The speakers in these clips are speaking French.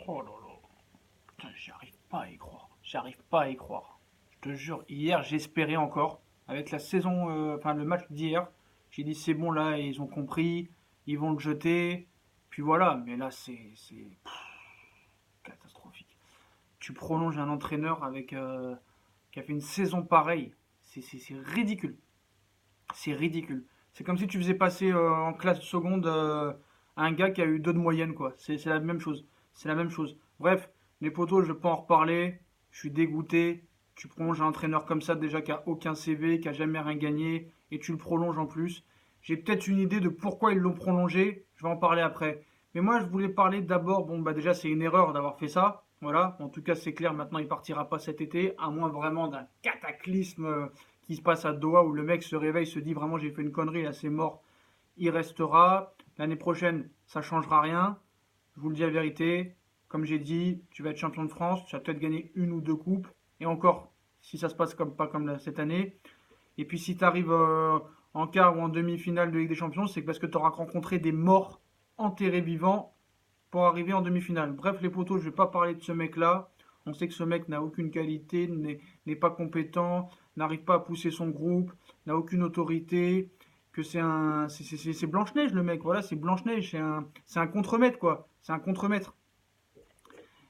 Oh là là. Putain, j'arrive pas à y croire. J'arrive pas à y croire. Je te jure, hier, j'espérais encore. Avec la saison, enfin le match d'hier, j'ai dit c'est bon là, ils ont compris, ils vont le jeter. Puis voilà, mais là catastrophique. Tu prolonges un entraîneur qui a fait une saison pareille. C'est ridicule. C'est ridicule. C'est comme si tu faisais passer en classe seconde un gars qui a eu 2 de moyenne, quoi. C'est la même chose. C'est la même chose. Bref, les potos, je peux en reparler. Je suis dégoûté. Tu prolonges un entraîneur comme ça, déjà qui a aucun CV, qui a jamais rien gagné, et tu le prolonges en plus. J'ai peut-être une idée de pourquoi ils l'ont prolongé. Je vais en parler après. Mais moi, je voulais parler d'abord. Bon, bah déjà, c'est une erreur d'avoir fait ça. Voilà. En tout cas, c'est clair. Maintenant, il partira pas cet été, à moins vraiment d'un cataclysme qui se passe à Doha où le mec se réveille, se dit vraiment j'ai fait une connerie, là c'est mort, il restera. L'année prochaine, ça changera rien. Je vous le dis la vérité. Comme j'ai dit, tu vas être champion de France, tu vas peut-être gagner une ou deux coupes. Et encore, si ça se passe comme, pas comme cette année. Et puis si tu arrives en quart ou en demi-finale de Ligue des Champions, c'est parce que tu auras rencontré des morts enterrés vivants pour arriver en demi-finale. Bref, les potos, je ne vais pas parler de ce mec-là. On sait que ce mec n'a aucune qualité, n'est pas compétent, n'arrive pas à pousser son groupe, n'a aucune autorité, que c'est Blanche-Neige le mec, voilà, c'est Blanche-Neige, c'est un contremaître quoi, c'est un contremaître.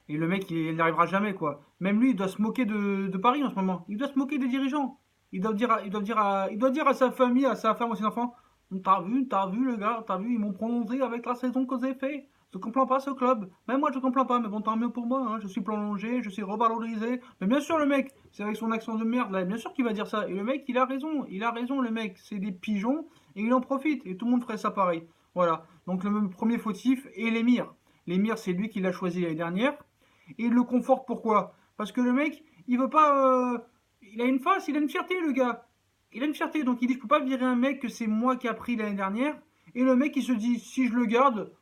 Et le mec, il n'arrivera jamais quoi. Même lui, il doit se moquer de Paris en ce moment. Il doit se moquer des dirigeants. Il doit dire à sa famille, à sa femme, à ses enfants, t'as vu le gars, t'as vu, ils m'ont prolongé avec la saison que j'ai fait. Je comprends pas ce club. Même moi, je comprends pas. Mais bon, tant mieux pour moi. Hein. Je suis prolongé, je suis revalorisé. Mais bien sûr, le mec, c'est avec son accent de merde là. Bien sûr qu'il va dire ça. Et le mec, il a raison. Il a raison, le mec. C'est des pigeons et il en profite. Et tout le monde ferait ça pareil. Voilà. Donc le premier fautif est l'émir. L'émir, c'est lui qui l'a choisi l'année dernière. Et il le conforte pourquoi? Parce que le mec, il veut pas. Il a une face, il a une fierté, le gars. Il a une fierté. Donc il dit je peux pas virer un mec que c'est moi qui a pris l'année dernière. Et le mec, il se dit si je le garde,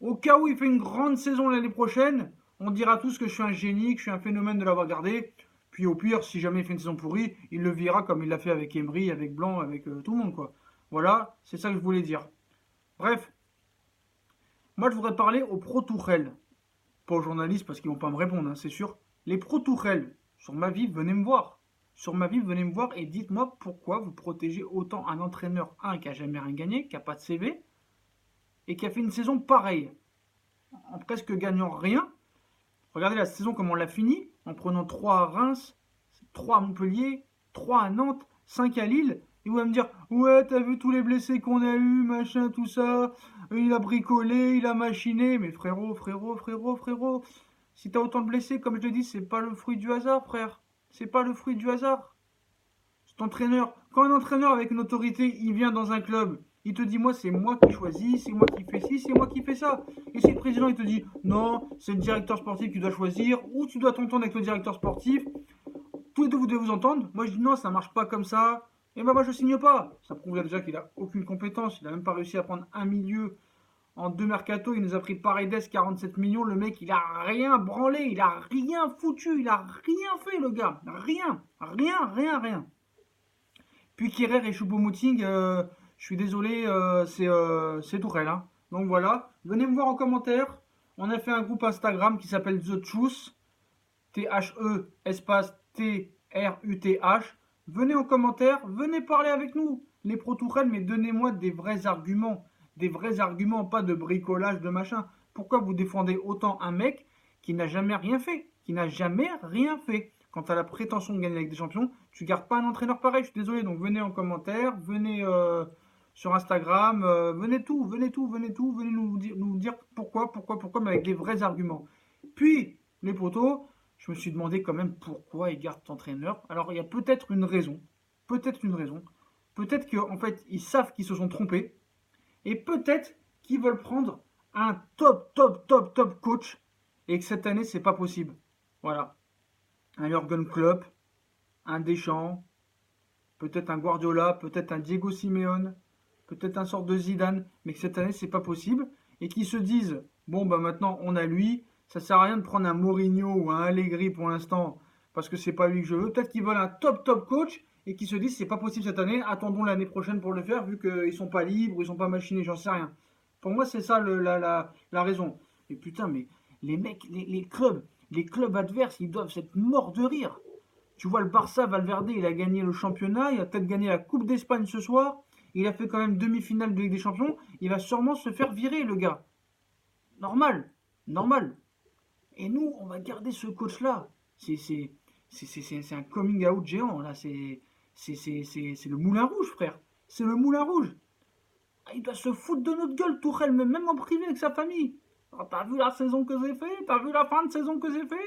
au cas où il fait une grande saison l'année prochaine, on dira tous que je suis un génie, que je suis un phénomène de l'avoir gardé. Puis au pire, si jamais il fait une saison pourrie, il le virera comme il l'a fait avec Emery, avec Blanc, avec tout le monde, quoi. Voilà, c'est ça que je voulais dire. Bref, moi je voudrais parler aux pro Tourelle, pas aux journalistes parce qu'ils vont pas me répondre, hein, c'est sûr. Les pro Tourelle, sur ma vie, venez me voir. Sur ma vie, venez me voir et dites-moi pourquoi vous protégez autant un entraîneur, un qui a jamais rien gagné, qui a pas de CV, et qui a fait une saison pareille, en presque gagnant rien. Regardez la saison comment on l'a fini, en prenant 3 à Reims, 3 à Montpellier, 3 à Nantes, 5 à Lille. Et vous allez me dire, ouais, t'as vu tous les blessés qu'on a eu, machin, tout ça. Il a bricolé, il a machiné. Mais frérot. Si t'as autant de blessés, comme je l'ai dit, c'est pas le fruit du hasard, frère. C'est pas le fruit du hasard. Cet entraîneur, quand un entraîneur avec une autorité, il vient dans un club, il te dit, moi, c'est moi qui choisis, c'est moi qui fais ci, c'est moi qui fais ça. Et si le président, il te dit, non, c'est le directeur sportif qui doit choisir, ou tu dois t'entendre avec le directeur sportif, tous les deux, vous devez vous entendre. Moi, je dis, non, ça marche pas comme ça. Et ben, moi, je signe pas. Ça prouve déjà qu'il a aucune compétence. Il a même pas réussi à prendre un milieu en 2 mercato. Il nous a pris Paredes, 47 millions. Le mec, il a rien branlé. Il a rien foutu. Il a rien fait, le gars. Rien. Puis Kerrer et Choupo-Moting, je suis désolé, c'est Tourelle. Hein. Donc voilà, venez me voir en commentaire. On a fait un groupe Instagram qui s'appelle The Truth, T-H-E, espace T-R-U-T-H. Venez en commentaire, venez parler avec nous, les pro Tourelle, mais donnez-moi des vrais arguments. Des vrais arguments, pas de bricolage, de machin. Pourquoi vous défendez autant un mec qui n'a jamais rien fait? Qui n'a jamais rien fait. Quand tu as la prétention de gagner avec des champions, tu gardes pas un entraîneur pareil. Je suis désolé. Donc venez en commentaire, venez sur Instagram, venez nous dire pourquoi, mais avec des vrais arguments. Puis, les potos, je me suis demandé quand même pourquoi ils gardent cet entraîneur. Alors il y a peut-être une raison. Peut-être qu'en fait, ils savent qu'ils se sont trompés. Et peut-être qu'ils veulent prendre un top coach. Et que cette année, c'est pas possible. Voilà. Un Jürgen Klopp, un Deschamps, peut-être un Guardiola, peut-être un Diego Simeone, peut-être un sort de Zidane, mais que cette année c'est pas possible, et qui se disent bon bah maintenant on a lui, ça sert à rien de prendre un Mourinho ou un Allegri pour l'instant parce que c'est pas lui que je veux. Peut-être qu'ils veulent un top coach et qui se disent c'est pas possible cette année, attendons l'année prochaine pour le faire vu qu'ils sont pas libres, ils sont pas machinés, j'en sais rien. Pour moi c'est ça la raison. Et putain Les mecs, les clubs adverses, ils doivent s'être morts de rire. Tu vois, le Barça, Valverde, il a gagné le championnat, il a peut-être gagné la Coupe d'Espagne ce soir, il a fait quand même demi-finale de Ligue des Champions, il va sûrement se faire virer, le gars. Normal, normal. Et nous, on va garder ce coach-là. C'est un coming out géant, là. C'est le Moulin Rouge, frère. C'est le Moulin Rouge. Ah, il doit se foutre de notre gueule, Tourelle, mais même en privé avec sa famille. Oh, t'as vu la saison que j'ai fait? T'as vu la fin de saison que j'ai fait?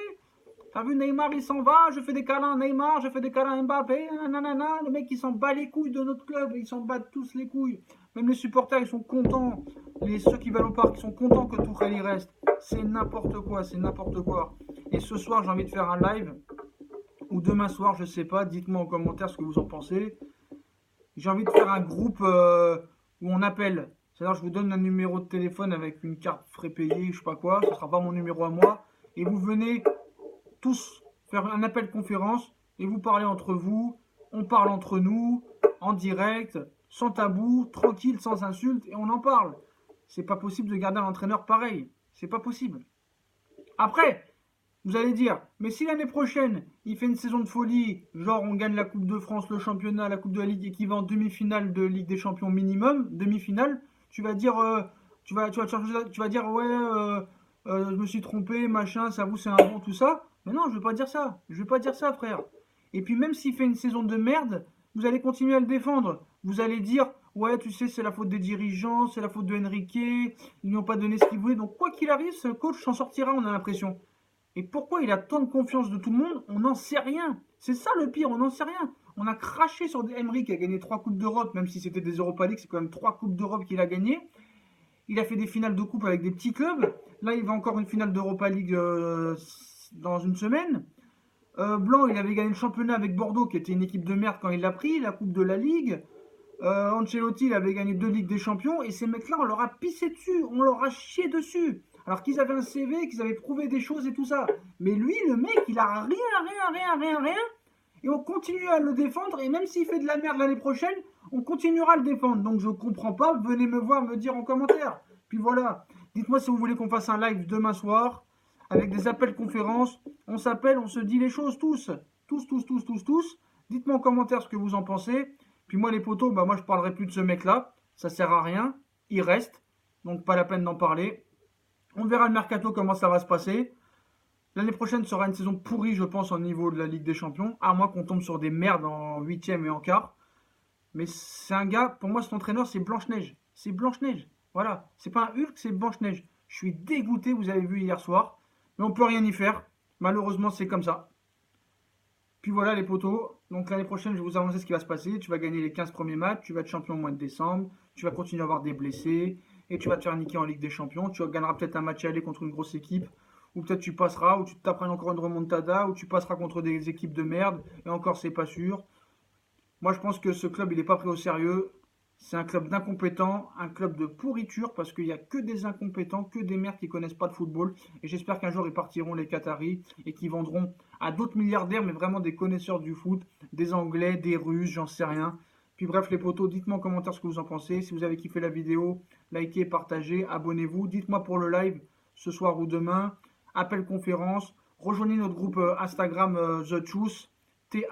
T'as vu Neymar, il s'en va, je fais des câlins à Neymar, je fais des câlins à Mbappé, nanana. Le mec, il s'en bat les couilles de notre club, ils s'en battent tous les couilles. Même les supporters, ils sont contents. Ceux qui veulent au parc, ils sont contents que Tourelle y reste. C'est n'importe quoi, c'est n'importe quoi. Et ce soir, j'ai envie de faire un live, ou demain soir, je sais pas, dites-moi en commentaire ce que vous en pensez. J'ai envie de faire un groupe où on appelle. C'est-à-dire, je vous donne un numéro de téléphone avec une carte frais payée, je sais pas quoi, ce sera pas mon numéro à moi. Et vous venez tous faire un appel conférence et vous parlez entre vous, on parle entre nous, en direct, sans tabou, tranquille, sans insulte, et on en parle. C'est pas possible de garder un entraîneur pareil. C'est pas possible. Après, vous allez dire, mais si l'année prochaine, il fait une saison de folie, genre on gagne la Coupe de France, le championnat, la Coupe de la Ligue, et qu'il va en demi-finale de Ligue des Champions minimum, demi-finale, tu vas dire, ouais, je me suis trompé, machin, ça vous c'est un bon, tout ça. Mais non, je vais pas dire ça. Je vais pas dire ça, frère. Et puis même s'il fait une saison de merde, vous allez continuer à le défendre. Vous allez dire, ouais, tu sais, c'est la faute des dirigeants, c'est la faute de Enrique, ils n'ont pas donné ce qu'ils voulaient. Donc quoi qu'il arrive, ce coach s'en sortira, on a l'impression. Et pourquoi il a tant de confiance de tout le monde? On n'en sait rien. C'est ça le pire, on n'en sait rien. On a craché sur Emery qui a gagné 3 Coupes d'Europe, même si c'était des Europa League, c'est quand même 3 Coupes d'Europe qu'il a gagné. Il a fait des finales de coupe avec des petits clubs. Là, il va encore une finale d'Europa League dans une semaine. Blanc, il avait gagné le championnat avec Bordeaux, qui était une équipe de merde quand il l'a pris, la Coupe de la Ligue. Ancelotti, il avait gagné 2 Ligues des Champions. Et ces mecs-là, on leur a pissé dessus, on leur a chié dessus. Alors qu'ils avaient un CV, qu'ils avaient prouvé des choses et tout ça. Mais lui, le mec, il a rien. Et on continue à le défendre. Et même s'il fait de la merde l'année prochaine, on continuera à le défendre. Donc je comprends pas. Venez me voir, me dire en commentaire. Puis voilà. Dites-moi si vous voulez qu'on fasse un live demain soir. Avec des appels conférences. On s'appelle, on se dit les choses tous. Tous. Dites-moi en commentaire ce que vous en pensez. Puis moi les potos, bah moi je parlerai plus de ce mec-là. Ça sert à rien. Il reste. Donc pas la peine d'en parler. On verra le mercato comment ça va se passer. L'année prochaine sera une saison pourrie, je pense, au niveau de la Ligue des Champions. À moins qu'on tombe sur des merdes en huitième et en quart. Mais c'est un gars, pour moi, cet entraîneur, c'est Blanche-Neige. C'est Blanche-Neige. Voilà. C'est pas un Hulk, c'est Blanche-Neige. Je suis dégoûté, vous avez vu hier soir. Mais on peut rien y faire. Malheureusement, c'est comme ça. Puis voilà les potos. Donc l'année prochaine, je vais vous annoncer ce qui va se passer. Tu vas gagner les 15 premiers matchs. Tu vas être champion au mois de décembre. Tu vas continuer à avoir des blessés. Et tu vas te faire niquer en Ligue des Champions. Tu gagneras peut-être un match aller contre une grosse équipe. Ou peut-être tu passeras. Ou tu te taperas encore une remontada. Ou tu passeras contre des équipes de merde. Et encore, c'est pas sûr. Moi, je pense que ce club, il n'est pas pris au sérieux. C'est un club d'incompétents, un club de pourriture, parce qu'il n'y a que des incompétents, que des merdes qui ne connaissent pas de football. Et j'espère qu'un jour, ils partiront, les Qataris, et qu'ils vendront à d'autres milliardaires, mais vraiment des connaisseurs du foot, des Anglais, des Russes, j'en sais rien. Puis bref, les potos, dites-moi en commentaire ce que vous en pensez. Si vous avez kiffé la vidéo, likez, partagez, abonnez-vous. Dites-moi pour le live, ce soir ou demain. Appel conférence. Rejoignez notre groupe Instagram The Truth, THE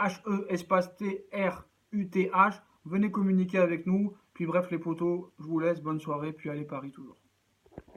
espace TRUTH. Venez communiquer avec nous. Puis bref les potos, je vous laisse, bonne soirée, puis allez Paris toujours.